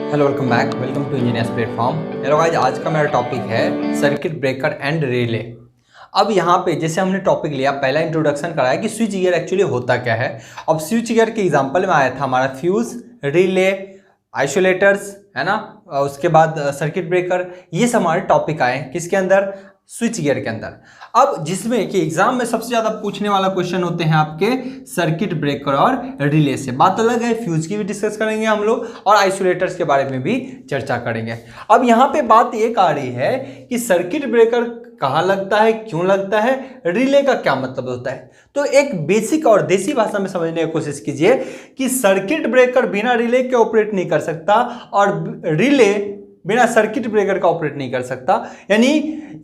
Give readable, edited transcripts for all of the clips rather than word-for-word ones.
Hello welcome back, welcome to engineers platform. Hello guys, आज का मेरा टॉपिक है सर्किट ब्रेकर एंड रिले। अब यहाँ पे जैसे हमने टॉपिक लिया, पहला इंट्रोडक्शन कराया कि स्विच गियर एक्चुअली होता क्या है। अब स्विच गियर के एग्जांपल में आया था हमारा फ्यूज, रिले, आइसोलेटर्स, है ना। उसके बाद सर्किट ब्रेकर, ये सब हमारे टॉपिक आए किसके अंदर, स्विच गियर के अंदर। अब जिसमें कि एग्जाम में सबसे ज्यादा पूछने वाला क्वेश्चन होते हैं आपके सर्किट ब्रेकर और रिले से। बात अलग है, फ्यूज की भी डिस्कस करेंगे हम लोग और आइसोलेटर्स के बारे में भी चर्चा करेंगे। अब यहाँ पे बात एक आ रही है कि सर्किट ब्रेकर कहाँ लगता है, क्यों लगता है, रिले का क्या मतलब होता है। तो एक बेसिक और देसी भाषा में समझने की कोशिश कीजिए कि सर्किट ब्रेकर बिना रिले के ऑपरेट नहीं कर सकता और रिले बिना सर्किट ब्रेकर का ऑपरेट नहीं कर सकता। यानी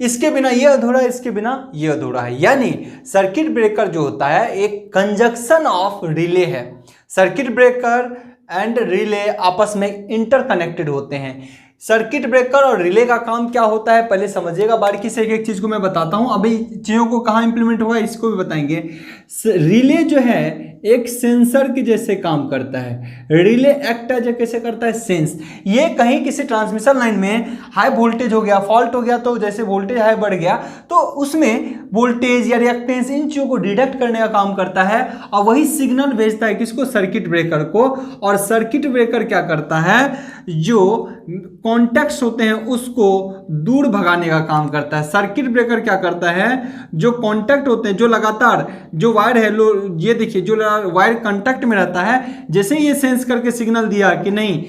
इसके बिना ये अधूरा है, इसके बिना ये अधूरा है। यानी सर्किट ब्रेकर जो होता है एक कंजक्शन ऑफ रिले है। सर्किट ब्रेकर एंड रिले आपस में इंटरकनेक्टेड होते हैं। सर्किट ब्रेकर और रिले का काम क्या होता है पहले समझिएगा बारीकी से। एक चीज को मैं बताता हूं, अभी चीजों को कहां इंप्लीमेंट हुआ इसको भी बताएंगे। रिले जो है एक सेंसर के जैसे काम करता है। रिले एक्ट एज कैसे करता है, सेंस। ये कहीं किसी ट्रांसमिशन लाइन में हाई वोल्टेज हो गया, फॉल्ट हो गया, तो जैसे वोल्टेज हाई बढ़ गया तो उसमें वोल्टेज या रिएक्टेंस इन चीजों को डिटेक्ट करने का काम करता है और वही सिग्नल भेजता है किसको, सर्किट ब्रेकर को। और सर्किट ब्रेकर क्या करता है, जो कॉन्टैक्ट्स होते हैं उसको दूर भगाने का काम करता है। सर्किट ब्रेकर क्या करता है, जो कॉन्टैक्ट होते हैं, जो लगातार जो वायर है, ये देखिए जो वायर कांटेक्ट में रहता है, जैसे ये सेंस करके सिग्नल दिया कि नहीं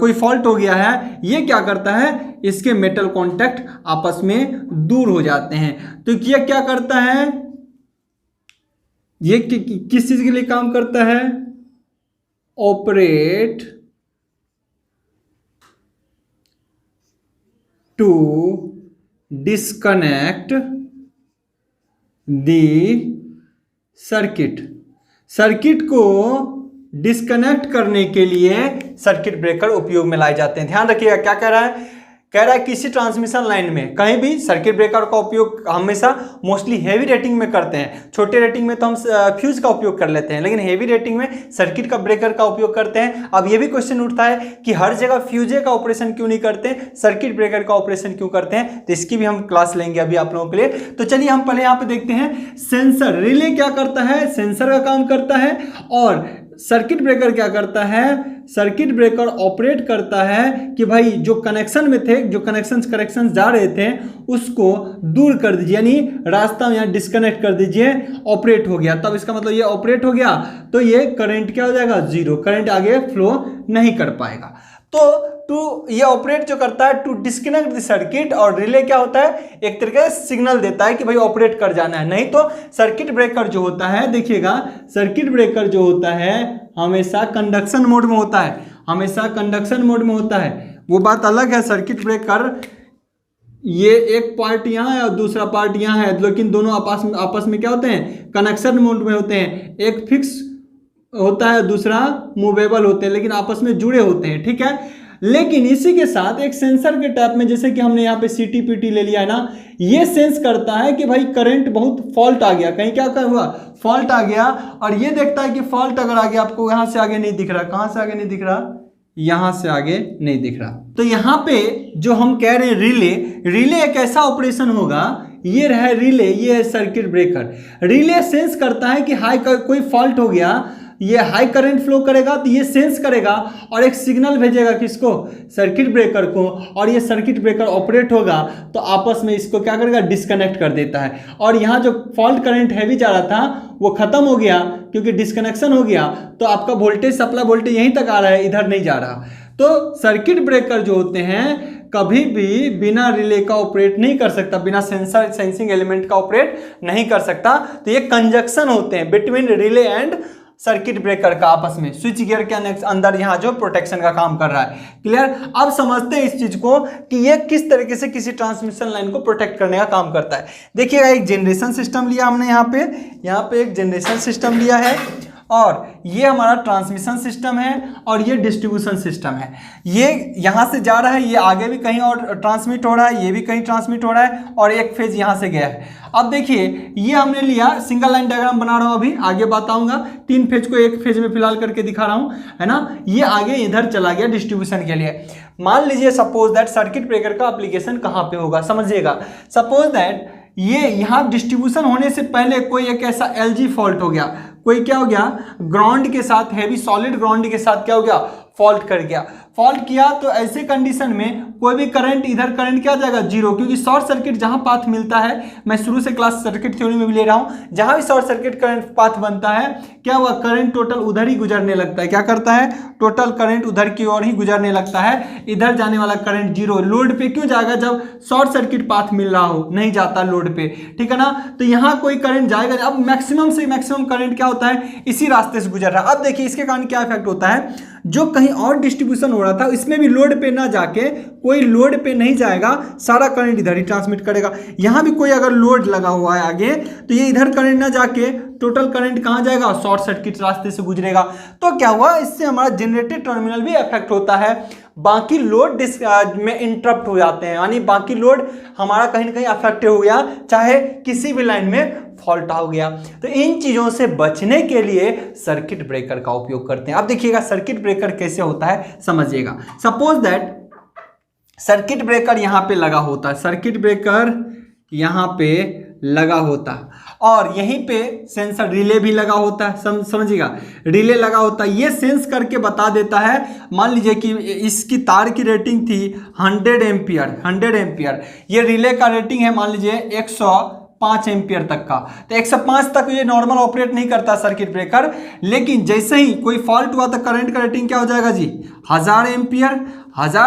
कोई फॉल्ट हो गया है, ये क्या करता है, इसके मेटल कांटेक्ट आपस में दूर हो जाते हैं। तो ये क्या करता है, ये किस चीज के लिए काम करता है, operate to disconnect the circuit को डिस्कनेक्ट करने के लिए सर्किट ब्रेकर उपयोग में लाए जाते हैं। ध्यान रखिएगा क्या कह रहा है, कह रहा है किसी ट्रांसमिशन लाइन में कहीं भी सर्किट ब्रेकर का उपयोग हमेशा मोस्टली हेवी रेटिंग में करते हैं। छोटे रेटिंग में तो हम फ्यूज का उपयोग कर लेते हैं, लेकिन हेवी रेटिंग में सर्किट का ब्रेकर का उपयोग करते हैं। अब ये भी क्वेश्चन उठता है कि हर जगह फ्यूजे का ऑपरेशन क्यों नहीं करते, सर्किट ब्रेकर का ऑपरेशन क्यों करते हैं। तो इसकी भी हम क्लास लेंगे अभी आप लोगों के लिए। तो चलिए हम पहले यहाँ पे देखते हैं सेंसर। रिले क्या करता है, सेंसर का काम करता है। और सर्किट ब्रेकर क्या करता है, सर्किट ब्रेकर ऑपरेट करता है कि भाई जो कनेक्शन में थे, जो कनेक्शन जा रहे थे उसको दूर कर दीजिए, यानी रास्ता में यहाँ डिस्कनेक्ट कर दीजिए, ऑपरेट हो गया। तब इसका मतलब ये ऑपरेट हो गया तो ये करंट क्या हो जाएगा, जीरो, करंट आगे फ्लो नहीं कर पाएगा। तो ये ऑपरेट जो करता है टू डिस्कनेक्ट द सर्किट, और रिले क्या होता है, एक तरीके से सिग्नल देता है कि भाई ऑपरेट कर जाना है। नहीं तो सर्किट ब्रेकर जो होता है, देखिएगा सर्किट ब्रेकर जो होता है हमेशा कंडक्शन मोड में होता है, हमेशा कंडक्शन मोड में होता है। वो बात अलग है, सर्किट ब्रेकर ये एक पार्ट यहाँ है और दूसरा पार्ट यहाँ है, लेकिन दोनों आपस में क्या होते हैं, कनेक्शन मोड में होते हैं। एक फिक्स होता है, दूसरा मूवेबल होते हैं, लेकिन आपस में जुड़े होते हैं, ठीक है। लेकिन इसी के साथ एक सेंसर के टाइप में, जैसे कि हमने यहाँ पे CTPT ले लिया है ना, ये सेंस करता है कि भाई करंट बहुत फॉल्ट आ गया, कहीं क्या हुआ, फॉल्ट आ गया, और ये देखता है कि फॉल्ट अगर आ गया, आपको यहाँ से आगे नहीं दिख रहा, कहाँ से आगे नहीं दिख रहा, यहां से आगे नहीं दिख रहा। तो यहां पे जो हम कह रहे हैं रिले एक ऐसा ऑपरेशन होगा, ये रहा रिले, ये है सर्किट ब्रेकर। रिले सेंस करता है कि हाई कोई फॉल्ट हो गया, ये हाई करंट फ्लो करेगा, तो ये सेंस करेगा और एक सिग्नल भेजेगा किसको, सर्किट ब्रेकर को, और ये सर्किट ब्रेकर ऑपरेट होगा तो आपस में इसको क्या करेगा, डिस्कनेक्ट कर देता है। और यहाँ जो फॉल्ट करंट हैवी जा रहा था वो खत्म हो गया क्योंकि डिस्कनेक्शन हो गया, तो आपका वोल्टेज, सप्लाई वोल्टेज यहीं तक आ रहा है, इधर नहीं जा रहा। तो सर्किट ब्रेकर जो होते हैं कभी भी बिना रिले का ऑपरेट नहीं कर सकता, बिना सेंसिंग एलिमेंट का ऑपरेट नहीं कर सकता। तो ये कंजक्शन होते हैं between relay and circuit breaker का आपस में, स्विच गियर के अंदर यहाँ जो प्रोटेक्शन का काम कर रहा है। क्लियर। अब समझते हैं इस चीज को कि ये किस तरीके से किसी ट्रांसमिशन लाइन को प्रोटेक्ट करने का काम करता है। देखिएगा एक जनरेशन सिस्टम लिया हमने, यहाँ पे एक जनरेशन सिस्टम लिया है और ये हमारा ट्रांसमिशन सिस्टम है और ये डिस्ट्रीब्यूशन सिस्टम है। ये यहाँ से जा रहा है, ये आगे भी कहीं और ट्रांसमिट हो रहा है, ये भी कहीं ट्रांसमिट हो रहा है और एक फेज यहाँ से गया है। अब देखिए ये हमने लिया, सिंगल लाइन डायग्राम बना रहा हूँ, अभी आगे बताऊंगा, 3 फेज को एक फेज में फिलहाल करके दिखा रहा हूँ, है ना। ये आगे इधर चला गया डिस्ट्रीब्यूशन के लिए। मान लीजिए सपोज दैट सर्किट ब्रेकर का एप्लीकेशन कहाँ पे होगा, समझिएगा। सपोज दैट ये यहाँ डिस्ट्रीब्यूशन होने से पहले कोई एक ऐसा एलजी फॉल्ट हो गया, कोई क्या हो गया, ग्राउंड के साथ, हैवी सॉलिड ग्राउंड के साथ क्या हो गया, फॉल्ट कर गया। फॉल्ट किया तो ऐसे कंडीशन में कोई भी करंट, इधर करंट क्या जाएगा, जीरो, क्योंकि शॉर्ट सर्किट जहां पाथ मिलता है, मैं शुरू से क्लास सर्किट थ्योरी में भी ले रहा हूं, जहां भी शॉर्ट सर्किट करंट पाथ बनता है क्या हुआ, करंट टोटल उधर ही गुजरने लगता है। क्या करता है, टोटल करंट उधर की ओर ही गुजरने लगता है, इधर जाने वाला करंट जीरो। लोड पे क्यों जाएगा, जब शॉर्ट सर्किट पाथ मिल रहा हो, नहीं जाता लोड पे, ठीक है ना। तो यहाँ कोई करंट जाएगा, अब मैक्सिमम से मैक्सिमम करंट क्या होता है, इसी रास्ते से गुजर रहा है। अब देखिए इसके कारण क्या इफेक्ट होता है, जो कहीं और डिस्ट्रीब्यूशन हो रहा था इसमें भी लोड पे ना जाके, कोई लोड पे नहीं जाएगा, सारा करंट इधर ही ट्रांसमिट करेगा। यहां भी कोई अगर लोड लगा हुआ है आगे, तो ये इधर करंट ना जाके टोटल करंट कहां जाएगा, शॉर्ट सर्किट रास्ते से गुजरेगा। तो क्या हुआ, इससे हमारा जनरेटेड टर्मिनल भी अफेक्ट होता है, बाकी लोड में इंटरप्ट हो जाते हैं, यानी बाकी लोड हमारा कहीं ना कहीं अफेक्ट हो गया, चाहे किसी भी लाइन में फॉल्ट हो गया। तो इन चीजों से बचने के लिए सर्किट ब्रेकर का उपयोग करते हैं। अब देखिएगा सर्किट ब्रेकर कैसे होता है, समझिएगा। सपोज दैट सर्किट ब्रेकर यहां पे लगा होता है, सर्किट ब्रेकर यहां पे लगा होता है और यहीं पे सेंसर रिले भी लगा होता है, समझिएगा, रिले लगा होता है। ये सेंस करके बता देता है, मान लीजिए कि इसकी तार की रेटिंग थी 100 एम्पियर, ये रिले का रेटिंग है मान लीजिए 105 एम्पियर तक का, तो 105 तक ये नॉर्मल ऑपरेट नहीं करता सर्किट ब्रेकर, लेकिन जैसे ही कोई फॉल्ट हुआ तो करंट का रेटिंग क्या हो जाएगा जी, 1000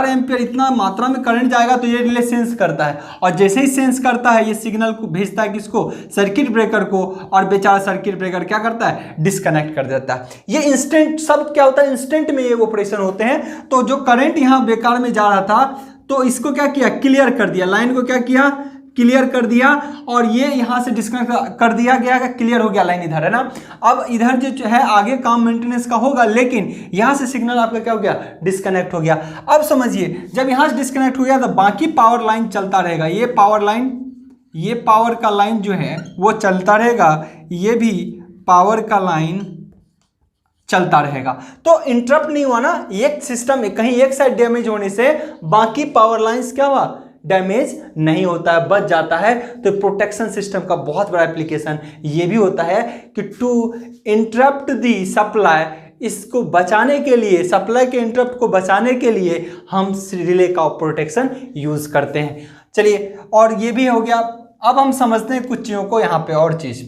एम्पियर इतना मात्रा में करंट जाएगा, तो ये रिले सेंस करता है और जैसे ही सेंस करता है ये सिग्नल को भेजता है किसको, सर्किट ब्रेकर को, और बेचारा सर्किट ब्रेकर क्या करता है, डिस्कनेक्ट कर देता है। ये इंस्टेंट सब क्या होता है, इंस्टेंट में ये ऑपरेशन होते हैं। तो जो करंट यहाँ बेकार में जा रहा था तो इसको क्या किया, क्लियर कर दिया, लाइन को क्या किया, क्लियर कर दिया, और ये यहां से डिस्कनेक्ट कर दिया गया, क्लियर हो गया लाइन इधर, है ना। अब इधर जो है आगे काम मेंटेनेंस का होगा, लेकिन यहां से सिग्नल आपका क्या हो गया, डिस्कनेक्ट हो गया। अब समझिए जब यहां से डिस्कनेक्ट हो गया तो बाकी पावर लाइन चलता रहेगा, ये पावर लाइन, ये पावर का लाइन जो है वो चलता रहेगा, ये भी पावर का लाइन चलता रहेगा। तो इंटरप्ट नहीं हुआ ना, एक सिस्टम कहीं एक साइड डैमेज होने से बाकी पावर लाइंस क्या हुआ, डैमेज नहीं होता है, बच जाता है। तो प्रोटेक्शन सिस्टम का बहुत बड़ा एप्लीकेशन ये भी होता है कि टू इंटरप्ट दी सप्लाई, इसको बचाने के लिए, सप्लाई के इंटरप्ट को बचाने के लिए हम रिले का प्रोटेक्शन यूज करते हैं। चलिए, और ये भी हो गया। अब हम समझते हैं कुछ चीज़ों को यहाँ पे, और चीज़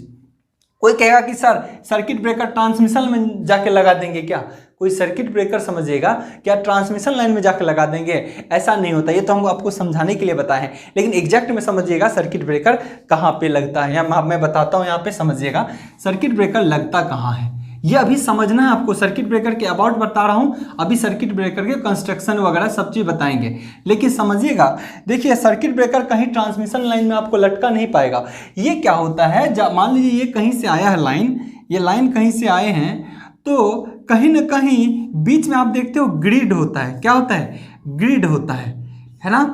कोई कहेगा कि सर सर्किट ब्रेकर ट्रांसमिशन में जाके लगा देंगे क्या, कोई सर्किट ब्रेकर समझिएगा क्या ट्रांसमिशन लाइन में जाके लगा देंगे, ऐसा नहीं होता। ये तो हम आपको समझाने के लिए बताए हैं, लेकिन एग्जैक्ट में समझिएगा सर्किट ब्रेकर कहाँ पे लगता है, या मैं बताता हूँ यहाँ पे, समझिएगा सर्किट ब्रेकर लगता कहाँ है, ये अभी समझना है आपको। सर्किट ब्रेकर के अबाउट बता रहा हूँ, अभी सर्किट ब्रेकर के कंस्ट्रक्शन वगैरह सब चीज़ बताएंगे, लेकिन समझिएगा। देखिए सर्किट ब्रेकर कहीं ट्रांसमिशन लाइन में आपको लटका नहीं पाएगा। ये क्या होता है, मान लीजिए ये कहीं से आया है लाइन, ये लाइन कहीं से आए हैं, तो कहीं ना कहीं बीच में आप देखते हो ग्रिड होता है, क्या होता है, ग्रिड होता है ना,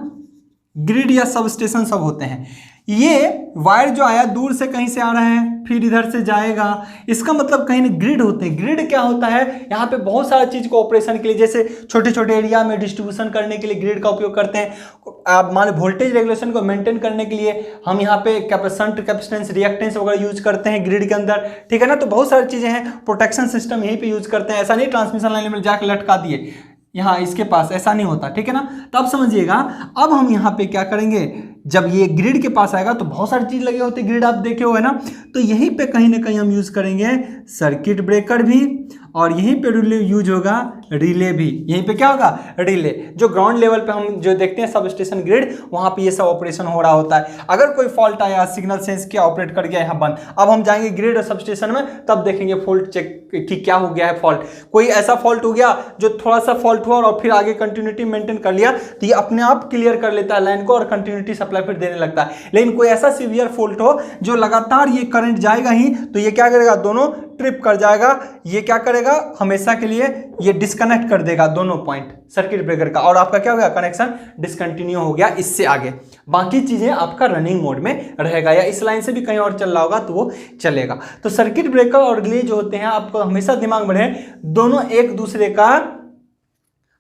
ग्रिड या सब स्टेशन सब होते हैं। ये वायर जो आया दूर से कहीं से आ रहा है, फिर इधर से जाएगा, इसका मतलब कहीं ना ग्रिड होते हैं। ग्रिड क्या होता है, यहाँ पे बहुत सारा चीज़ को ऑपरेशन के लिए, जैसे छोटे छोटे एरिया में डिस्ट्रीब्यूशन करने के लिए ग्रिड का उपयोग करते हैं। आप मान वोल्टेज रेगुलेशन को मेंटेन करने के लिए हम यहाँ पे कैपेसिटेंस, कैपेसिटेंस, रिएक्टेंस वगैरह यूज करते हैं ग्रिड के अंदर, ठीक है ना। तो बहुत सारी चीज़ें हैं, प्रोटेक्शन सिस्टम यहीं पर यूज करते हैं। ऐसा नहीं ट्रांसमिशन लाइन में जाकर लटका दिए यहाँ इसके पास, ऐसा नहीं होता, ठीक है ना। तो अब समझिएगा, अब हम यहाँ पे क्या करेंगे, जब ये ग्रिड के पास आएगा तो बहुत सारी चीज लगे होते, ग्रिड आप देखे हो, है ना। तो यहीं पे कहीं ना कहीं हम यूज करेंगे सर्किट ब्रेकर भी, और यहीं पे रिले यूज होगा, रिले भी, यहीं पे क्या होगा, रिले। जो ग्राउंड लेवल पे हम जो देखते हैं सब स्टेशन ग्रिड, वहां पे ये सब ऑपरेशन हो रहा होता है। अगर कोई फॉल्ट आया, सिग्नल सेंस किया, ऑपरेट कर गया, यहाँ बंद, अब हम जाएंगे ग्रिड और सब स्टेशन में, तब देखेंगे फॉल्ट चेक कि क्या हो गया है फॉल्ट। कोई ऐसा फॉल्ट हो गया जो थोड़ा सा फॉल्ट हुआ और फिर आगे कंटिन्यूटी मेंटेन कर लिया, तो ये अपने आप क्लियर कर लेता है लाइन को और कंटिन्यूटी सप्लाई फिर देने लगता है। लेकिन कोई ऐसा सीवियर फॉल्ट हो जो लगातार ये करंट जाएगा ही, तो ये क्या करेगा, दोनों ट्रिप कर जाएगा, ये क्या करेगा हमेशा के लिए, ये डिस्कनेक्ट कर देगा दोनों पॉइंट सर्किट ब्रेकर का, और आपका क्या हो गया, कनेक्शन डिसकंटिन्यू हो गया। इससे आगे बाकी चीजें आपका रनिंग मोड में रहेगा, या इस लाइन से भी कहीं और चल रहा होगा तो वो चलेगा। तो सर्किट ब्रेकर और रिले जो होते हैं, आपको हमेशा दिमाग में रहे, दोनों एक दूसरे का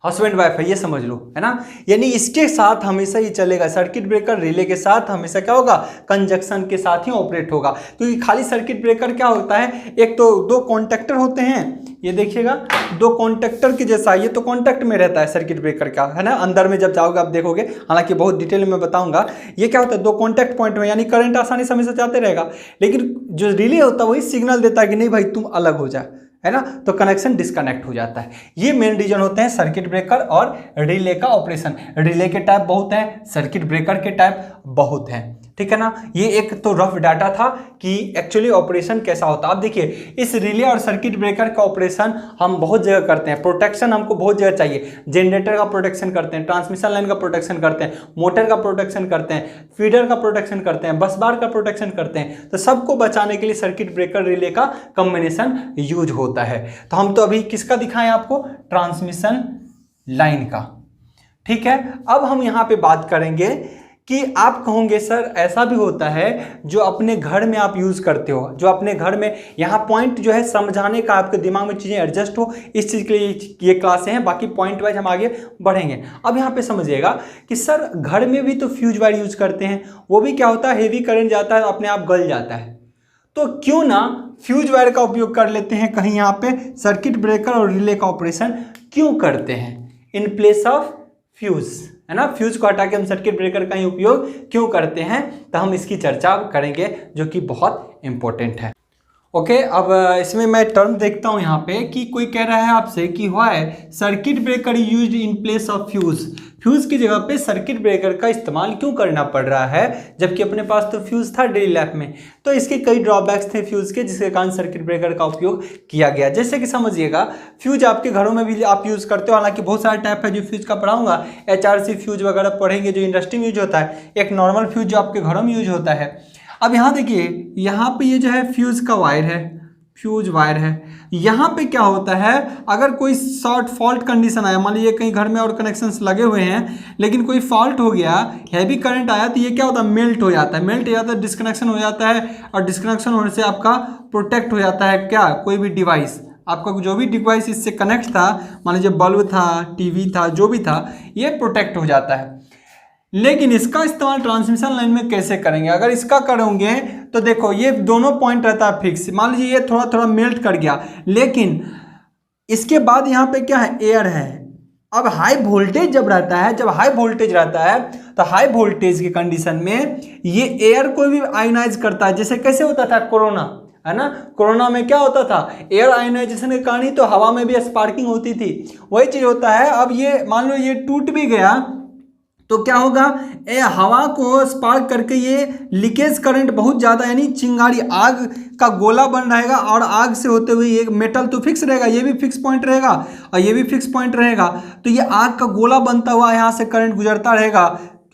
हस्बैंड वाइफ है, ये समझ लो, है ना। यानी इसके साथ हमेशा ही चलेगा, सर्किट ब्रेकर रिले के साथ हमेशा क्या होगा, कंजक्शन के साथ ही ऑपरेट होगा। क्योंकि खाली सर्किट ब्रेकर क्या होता है, एक तो दो कॉन्टेक्टर होते हैं, ये देखिएगा दो कॉन्टेक्टर के जैसा, ये तो कॉन्टेक्ट में रहता है सर्किट ब्रेकर का, है ना। अंदर में जब जाओगे आप देखोगे, हालांकि बहुत डिटेल में बताऊंगा। ये क्या होता है, दो कॉन्टेक्ट पॉइंट में, यानी करंट आसानी से हमेशा जाते रहेगा, लेकिन जो रिले होता है वही सिग्नल देता है कि नहीं भाई तुम अलग हो जाए, है ना, तो कनेक्शन डिस्कनेक्ट हो जाता है। ये मेन रीजन होते हैं सर्किट ब्रेकर और रिले का ऑपरेशन। रिले के टाइप बहुत हैं, सर्किट ब्रेकर के टाइप बहुत हैं, ठीक है ना। ये एक तो रफ डाटा था कि एक्चुअली ऑपरेशन कैसा होता है। आप देखिए इस रिले और सर्किट ब्रेकर का ऑपरेशन हम बहुत जगह करते हैं, प्रोटेक्शन हमको बहुत जगह चाहिए। जनरेटर का प्रोटेक्शन करते हैं, ट्रांसमिशन लाइन का प्रोटेक्शन करते हैं, मोटर का प्रोटेक्शन करते हैं, फीडर का प्रोटेक्शन करते हैं, बस बार का प्रोटेक्शन करते हैं। तो सबको बचाने के लिए सर्किट ब्रेकर रिले का कॉम्बिनेशन यूज होता है। तो हम तो अभी किसका दिखाएं आपको, ट्रांसमिशन लाइन का, ठीक है। अब हम यहाँ पे बात करेंगे कि आप कहोगे सर ऐसा भी होता है जो अपने घर में आप यूज़ करते हो, जो अपने घर में, यहाँ पॉइंट जो है समझाने का, आपके दिमाग में चीज़ें एडजस्ट हो, इस चीज़ के लिए ये क्लासें हैं, बाकी पॉइंट वाइज हम आगे बढ़ेंगे। अब यहाँ पे समझिएगा कि सर घर में भी तो फ्यूज वायर यूज़ करते हैं, वो भी क्या होता है, हेवी करंट जाता है अपने आप गल जाता है, तो क्यों ना फ्यूज वायर का उपयोग कर लेते हैं कहीं यहाँ पे सर्किट ब्रेकर और रिले का ऑपरेशन क्यों करते हैं इन प्लेस ऑफ फ्यूज, है ना। फ्यूज को हटा के हम सर्किट ब्रेकर का ही उपयोग क्यों करते हैं, तो हम इसकी चर्चा करेंगे जो कि बहुत इंपॉर्टेंट है। ओके, अब इसमें मैं टर्म देखता हूं यहाँ पे कि कोई कह रहा है आपसे कि why circuit breaker used in place of fuse, fuse की जगह पे सर्किट ब्रेकर का इस्तेमाल क्यों करना पड़ रहा है, जबकि अपने पास तो फ्यूज था डेली लाइफ में। तो इसके कई ड्रॉबैक्स थे फ्यूज के, जिसके कारण सर्किट ब्रेकर का उपयोग किया गया। जैसे कि समझिएगा फ्यूज आपके घरों में भी आप यूज़ करते हो, हालांकि बहुत सारा टाइप है जो फ्यूज का पढ़ाऊंगा, HRC फ्यूज वगैरह पढ़ेंगे जो इंडस्ट्री में यूज होता है, एक नॉर्मल फ्यूज जो आपके घरों में यूज होता है। अब यहाँ देखिए, यहाँ पे ये जो है फ्यूज का वायर है, फ्यूज वायर है। यहाँ पे क्या होता है, अगर कोई शॉर्ट फॉल्ट कंडीशन आया, मान लीजिए कहीं घर में और कनेक्शंस लगे हुए हैं, लेकिन कोई फॉल्ट हो गया, हैवी करंट आया, तो ये क्या होता है, मेल्ट हो जाता है, मेल्ट हो जाता है, डिस्कनेक्शन हो जाता है, और डिस्कनेक्शन होने से आपका प्रोटेक्ट हो जाता है क्या, कोई भी डिवाइस, आपका जो भी डिवाइस इससे कनेक्ट था, मान लीजिए बल्ब था, टीवी था, जो भी था, ये प्रोटेक्ट हो जाता है। लेकिन इसका इस्तेमाल ट्रांसमिशन लाइन में कैसे करेंगे, अगर इसका करोगे तो देखो ये दोनों पॉइंट रहता है फिक्स, मान लीजिए ये थोड़ा थोड़ा मेल्ट कर गया, लेकिन इसके बाद यहाँ पे क्या है, एयर है। अब हाई वोल्टेज जब रहता है, जब हाई वोल्टेज रहता है, तो हाई वोल्टेज की कंडीशन में ये एयर को भी आयोनाइज करता है। जैसे कैसे होता था कोरोना, है ना, कोरोना में क्या होता था, एयर आयोनाइजेशन के कारण ही तो हवा में भी स्पार्किंग होती थी, वही चीज़ होता है। अब ये मान लो ये टूट भी गया तो क्या होगा, हवा को स्पार्क करके ये लीकेज करंट बहुत ज़्यादा, यानी चिंगारी, आग का गोला बन रहेगा, और आग से होते हुए ये मेटल तो फिक्स रहेगा, ये भी फिक्स पॉइंट रहेगा और ये भी फिक्स पॉइंट रहेगा, तो ये आग का गोला बनता हुआ यहाँ से करंट गुजरता रहेगा।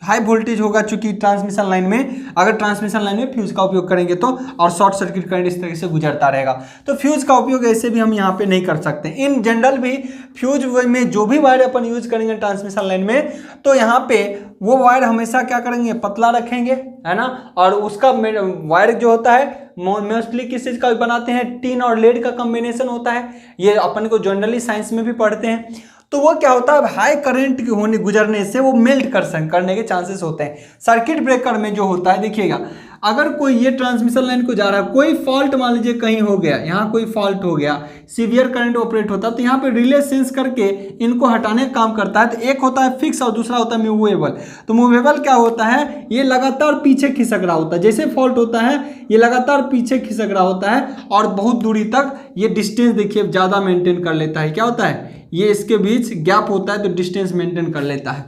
हाई वोल्टेज होगा चूंकि ट्रांसमिशन लाइन में, अगर ट्रांसमिशन लाइन में फ्यूज का उपयोग करेंगे तो, और शॉर्ट सर्किट करंट इस तरीके से गुजरता रहेगा। तो फ्यूज का उपयोग ऐसे भी हम यहाँ पे नहीं कर सकते। इन जनरल भी फ्यूज में जो भी वायर अपन यूज करेंगे ट्रांसमिशन लाइन में, तो यहाँ पे वो वायर हमेशा क्या करेंगे, पतला रखेंगे, है ना। और उसका वायर जो होता है मोस्टली किस चीज़ का बनाते हैं, टीन और लेड का कॉम्बिनेशन होता है, ये अपन को जनरली साइंस में भी पढ़ते हैं। तो वो क्या होता है, हाई करंट होने गुजरने से वो मेल्ट करने के चांसेस होते हैं। सर्किट ब्रेकर में जो होता है, देखिएगा अगर कोई ये ट्रांसमिशन लाइन को जा रहा है, कोई फॉल्ट मान लीजिए कहीं हो गया, यहाँ कोई फॉल्ट हो गया, सीवियर करंट ऑपरेट होता है, तो यहाँ पे रिले सेंस करके इनको हटाने का काम करता है। तो एक होता है फिक्स और दूसरा होता है मूवेबल। तो मूवेबल क्या होता है, ये लगातार पीछे खिसक रहा होता है, जैसे फॉल्ट होता है ये लगातार पीछे खिसक रहा होता है, और बहुत दूरी तक ये डिस्टेंस देखिए ज़्यादा मेंटेन कर लेता है। क्या होता है, ये इसके बीच गैप होता है तो डिस्टेंस मेंटेन कर लेता है।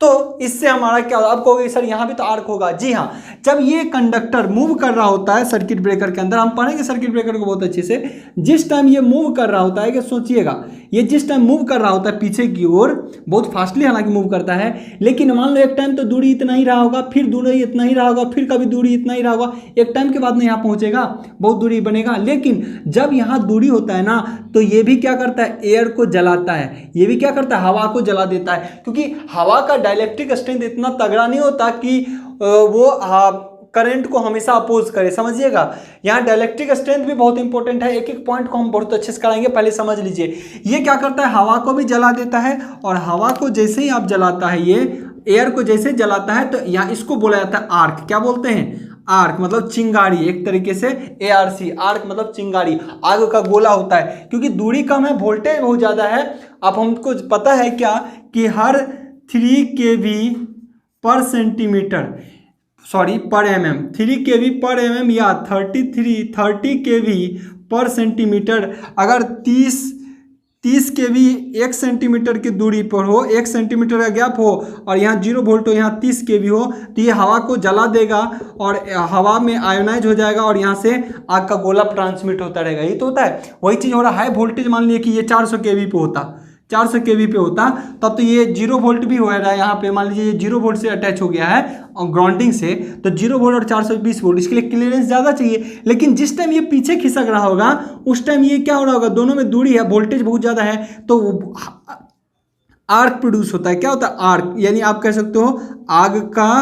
तो इससे हमारा क्या होगा, आप कहोगे सर यहाँ भी तो आर्क होगा। जी हाँ, जब ये कंडक्टर मूव कर रहा होता है सर्किट ब्रेकर के अंदर, हम पढ़ेंगे सर्किट ब्रेकर को बहुत अच्छे से, जिस टाइम ये मूव कर रहा होता है कि सोचिएगा ये जिस टाइम मूव कर रहा होता है पीछे की ओर, बहुत फास्टली हालांकि मूव करता है, लेकिन मान लो एक टाइम तो दूरी इतना ही रहा होगा, फिर दूरी इतना ही रहा होगा, फिर कभी दूरी इतना ही रहा होगा, एक टाइम के बाद में यहाँ पहुंचेगा, बहुत दूरी बनेगा। लेकिन जब यहाँ दूरी होता है ना, तो ये भी क्या करता है, एयर को जलाता है, ये भी क्या करता है, हवा को जला देता है, क्योंकि हवा का डाइलेक्ट्रिक स्ट्रेंथ इतना तगड़ा नहीं होता कि वो करंट को हमेशा अपोज करे, समझिएगा। यहाँ डाइलेक्ट्रिक स्ट्रेंथ भी बहुत इंपॉर्टेंट है, एक एक पॉइंट को हम बहुत अच्छे से कराएंगे, पहले समझ लीजिए। ये क्या करता है, हवा को भी जला देता है, और हवा को जैसे ही आप जलाता है, ये एयर को जैसे जलाता है, तो यहाँ इसको बोला जाता है आर्क। क्या बोलते हैं, आर्क मतलब चिंगारी, एक तरीके से ARC, आर्क मतलब चिंगारी, आग का गोला होता है। क्योंकि दूरी कम है, वोल्टेज बहुत ज़्यादा है। अब हमको पता है क्या कि हर 3 kV पर सेंटीमीटर, सॉरी पर mm, 3 kV पर mm या 30 kV पर सेंटीमीटर, अगर 30 kV 1 सेंटीमीटर की दूरी पर हो, 1 सेंटीमीटर का गैप हो, और यहाँ 0 वोल्ट हो, यहाँ 30 kV हो, तो ये हवा को जला देगा और हवा में आयोनाइज हो जाएगा, और यहाँ से आग का गोला ट्रांसमिट होता रहेगा। ये तो होता है, वही चीज़ हो रहा है। हाई वोल्टेज मान लीजिए कि ये 400 kV पे होता, 400 kV पे होता, तब तो ये 0 वोल्ट भी हो रहा है। यहाँ पे मान लीजिए ये 0 वोल्ट से अटैच हो गया है और ग्राउंडिंग से, तो 0 वोल्ट और 420 वोल्ट, इसके लिए क्लियरेंस ज़्यादा चाहिए। लेकिन जिस टाइम ये पीछे खिसक रहा होगा, उस टाइम ये क्या हो रहा होगा, दोनों में दूरी है, वोल्टेज बहुत ज़्यादा है, तो आर्क प्रोड्यूस होता है। क्या होता है, आर्क, यानी आप कह सकते हो आग का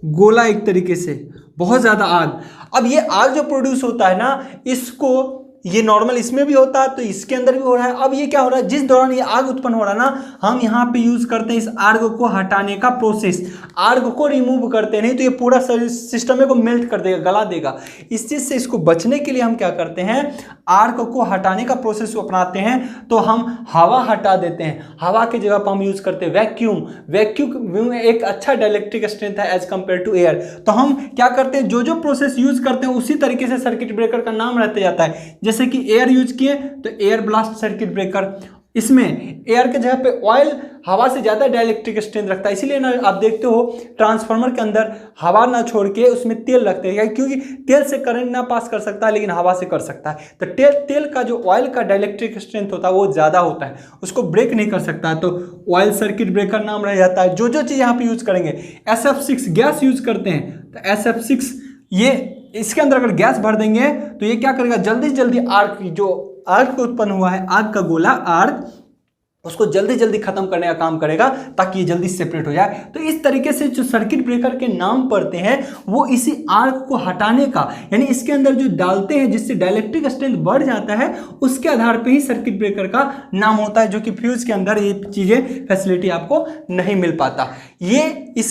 गोला, एक तरीके से बहुत ज़्यादा आग। अब ये आग जो प्रोड्यूस होता है ना, इसको ये नॉर्मल इसमें भी होता है, तो इसके अंदर भी हो रहा है। अब ये क्या हो रहा है, जिस दौरान ये आग उत्पन्न हो रहा है ना, हम यहाँ पे यूज करते हैं इस आग को हटाने का प्रोसेस, आग को रिमूव करते हैं, नहीं तो ये पूरा सिस्टम को मेल्ट कर देगा, गला देगा। इस चीज से इसको बचने के लिए हम क्या करते हैं, आग को हटाने का प्रोसेस को अपनाते हैं। तो हम हवा हटा देते हैं, हवा की जगह पर हम यूज करते हैं वैक्यूम। वैक्यूम एक अच्छा डाइलेक्ट्रिक स्ट्रेंथ है एज कंपेयर टू एयर। तो हम क्या करते हैं, जो जो प्रोसेस यूज करते हैं उसी तरीके से सर्किट ब्रेकर का नाम रहते जाता है। जैसे कि एयर यूज किए तो एयर ब्लास्ट सर्किट ब्रेकर, इसमें एयर के जगह पे ऑयल हवा से ज़्यादा डाइलेक्ट्रिक स्ट्रेंथ रखता है। इसीलिए ना आप देखते हो ट्रांसफार्मर के अंदर हवा ना छोड़ के उसमें तेल रखते हैं, क्योंकि तेल से करंट ना पास कर सकता है लेकिन हवा से कर सकता है। तो तेल का जो ऑयल का डाइलेक्ट्रिक स्ट्रेंथ होता है वो ज़्यादा होता है, उसको ब्रेक नहीं कर सकता है, तो ऑयल सर्किट ब्रेकर नाम रह जाता है। जो जो चीज़ यहाँ पर यूज़ करेंगे, SF6 गैस यूज़ करते हैं, तो SF6 ये इसके अंदर अगर गैस भर देंगे तो ये क्या करेगा, जल्दी से जल्दी आर्क, जो आर्क उत्पन्न हुआ है, आग का गोला आर्क, उसको जल्दी जल्दी खत्म करने का काम करेगा ताकि ये जल्दी सेपरेट हो जाए। तो इस तरीके से जो सर्किट ब्रेकर के नाम पड़ते हैं वो इसी आर्क को हटाने का, यानी इसके अंदर जो डालते हैं जिससे डाइलेक्ट्रिक स्ट्रेंथ बढ़ जाता है, उसके आधार पे ही सर्किट ब्रेकर का नाम होता है। जो कि फ्यूज के अंदर ये चीज़ें फैसिलिटी आपको नहीं मिल पाता। ये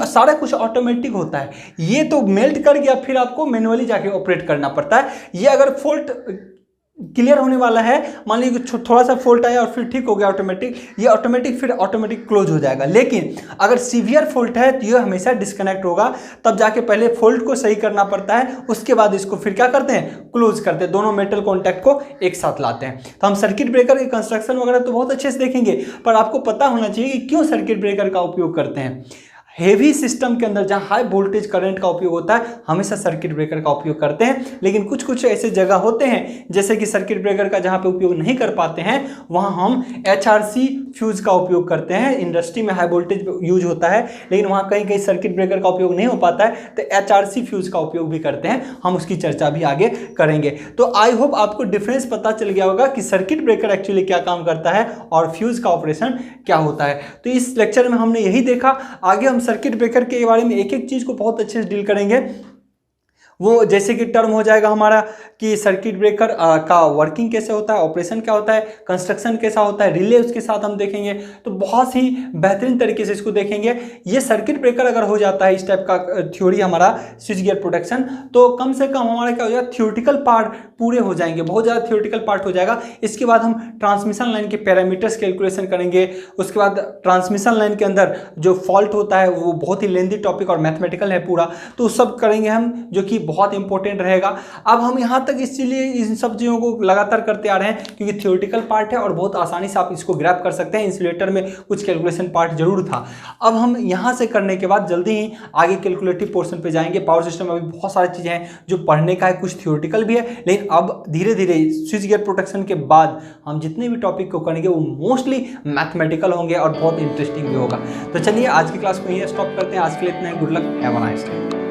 सारा कुछ ऑटोमेटिक होता है। ये तो मेल्ट कर गया, फिर आपको मैनुअली जाके ऑपरेट करना पड़ता है। ये अगर फॉल्ट क्लियर होने वाला है, मान लीजिए थोड़ा सा फॉल्ट आया और फिर ठीक हो गया ऑटोमेटिक, ये ऑटोमेटिक फिर ऑटोमेटिक क्लोज हो जाएगा। लेकिन अगर सीवियर फॉल्ट है तो ये हमेशा डिस्कनेक्ट होगा, तब जाके पहले फॉल्ट को सही करना पड़ता है, उसके बाद इसको फिर क्या करते हैं, क्लोज करते हैं, दोनों मेटल कॉन्टैक्ट को एक साथ लाते हैं। तो हम सर्किट ब्रेकर के कंस्ट्रक्शन वगैरह तो बहुत अच्छे से देखेंगे, पर आपको पता होना चाहिए कि क्यों सर्किट ब्रेकर का उपयोग करते हैं। हेवी सिस्टम के अंदर जहां हाई वोल्टेज करंट का उपयोग होता है, हमेशा सर्किट ब्रेकर का उपयोग करते हैं। लेकिन कुछ कुछ ऐसे जगह होते हैं जैसे कि सर्किट ब्रेकर का जहां पे उपयोग नहीं कर पाते हैं, वहां हम HRC फ्यूज का उपयोग करते हैं। इंडस्ट्री में हाई वोल्टेज यूज होता है, लेकिन वहां कहीं कहीं सर्किट ब्रेकर का उपयोग नहीं हो पाता है, तो HRC फ्यूज का उपयोग भी करते हैं। हम उसकी चर्चा भी आगे करेंगे। तो आई होप आपको डिफरेंस पता चल गया होगा कि सर्किट ब्रेकर एक्चुअली क्या काम करता है और फ्यूज का ऑपरेशन क्या होता है। तो इस लेक्चर में हमने यही देखा। आगे हम सर्किट ब्रेकर के बारे में एक एक चीज को बहुत अच्छे से डील करेंगे। वो जैसे कि टर्म हो जाएगा हमारा कि सर्किट ब्रेकर का वर्किंग कैसे होता है, ऑपरेशन क्या होता है, कंस्ट्रक्शन कैसा होता है, रिले उसके साथ हम देखेंगे। तो बहुत ही बेहतरीन तरीके से इसको देखेंगे। ये सर्किट ब्रेकर अगर हो जाता है इस टाइप का थ्योरी हमारा स्विच गियर प्रोटेक्शन, तो कम से कम हमारा क्या हो जाएगा, थ्योरेटिकल पार्ट पूरे हो जाएंगे, बहुत ज़्यादा थ्योरेटिकल पार्ट हो जाएगा। इसके बाद हम ट्रांसमिशन लाइन के पैरामीटर्स कैलकुलेशन करेंगे। उसके बाद ट्रांसमिशन लाइन के अंदर जो फॉल्ट होता है वो बहुत ही लेंदी टॉपिक और मैथमेटिकल है पूरा, तो सब करेंगे हम, जो कि बहुत इंपॉर्टेंट रहेगा। अब हम यहाँ तक इसलिए इन सब चीज़ों को लगातार करते आ रहे हैं क्योंकि थियोरेटिकल पार्ट है और बहुत आसानी से आप इसको ग्रैब कर सकते हैं। इंसुलेटर में कुछ कैलकुलेशन पार्ट जरूर था। अब हम यहाँ से करने के बाद जल्दी ही आगे कैलकुलेटिव पोर्शन पे जाएंगे। पावर सिस्टम में अभी बहुत सारी चीज़ें हैं जो पढ़ने का है, कुछ थियोरेटिकल भी है, लेकिन अब धीरे धीरे स्विच गियर प्रोटेक्शन के बाद हम जितने भी टॉपिक को करेंगे वो मोस्टली मैथमेटिकल होंगे और बहुत इंटरेस्टिंग भी होगा। तो चलिए आज की क्लास को यहीं स्टॉप करते हैं। आज के लिए इतना ही। Good luck, have a nice day.